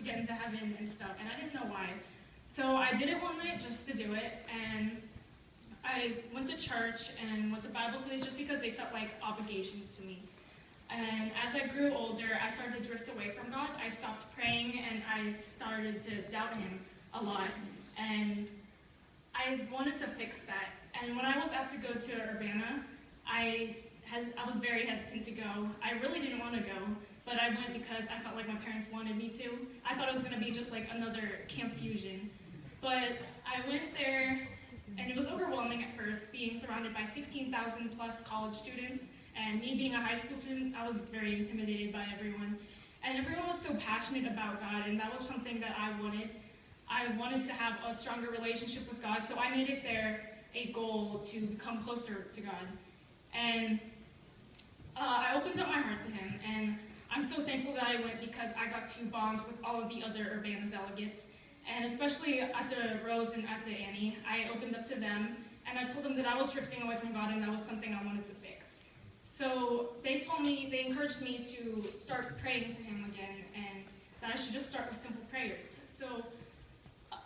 get into heaven and stuff, and I didn't know why. So I did it one night just to do it, and I went to church and went to Bible studies just because they felt like obligations to me. And as I grew older, I started to drift away from God. I stopped praying, and I started to doubt him a lot. And I wanted to fix that. And when I was asked to go to Urbana, I was very hesitant to go. I really didn't want to go, but I went because I felt like my parents wanted me to. I thought it was going to be just like another Camp Fusion. But I went there, and it was overwhelming at first, being surrounded by 16,000 plus college students. And me being a high school student, I was very intimidated by everyone. And everyone was so passionate about God, and that was something that I wanted. I wanted to have a stronger relationship with God, so I made it there a goal to become closer to God. And I opened up my heart to him, and I'm so thankful that I went because I got to bond with all of the other Urbana delegates. And especially at the Rose and at the Annie, I opened up to them, and I told them that I was drifting away from God, and that was something I wanted to fix. So they encouraged me to start praying to him again, and that I should just start with simple prayers. So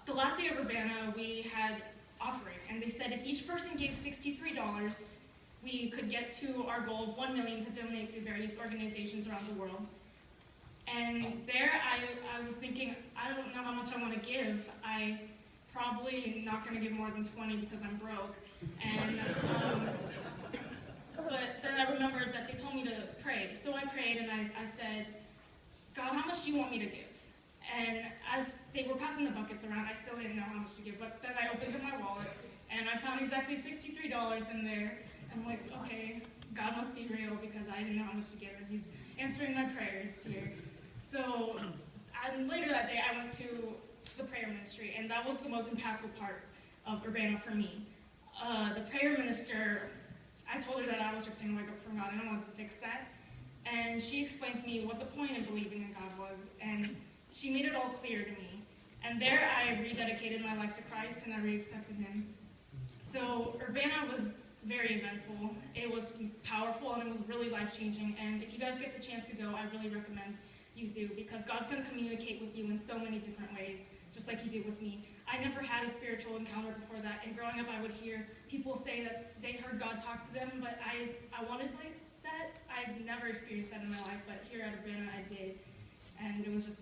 the last day of Urbana, we had offering, and they said if each person gave $63, we could get to our goal of $1 million to donate to various organizations around the world. And there I was thinking, I don't know how much I want to give. I probably not going to give more than 20 because I'm broke. And but then I remembered that they told me to pray. So I prayed, and I said, God, how much do you want me to give? And as they were passing the buckets around, I still didn't know how much to give. But then I opened up my wallet, and I found exactly $63 in there. I'm like, okay, God must be real because I didn't know how much to give, and he's answering my prayers here. So later that day, I went to the prayer ministry, and that was the most impactful part of Urbana for me. The prayer minister, I told her that I was drifting away from God, and I wanted to fix that. And she explained to me what the point of believing in God was, and she made it all clear to me. And there I rededicated my life to Christ, and I reaccepted him. So Urbana was very eventful. It was powerful, and it was really life-changing. And if you guys get the chance to go, I really recommend you do, because God's going to communicate with you in so many different ways, just like he did with me. I never had a spiritual encounter before that, and growing up I would hear people say that they heard God talk to them, but I wanted like that. I'd never experienced that in my life, but here at Urbana I did, and it was just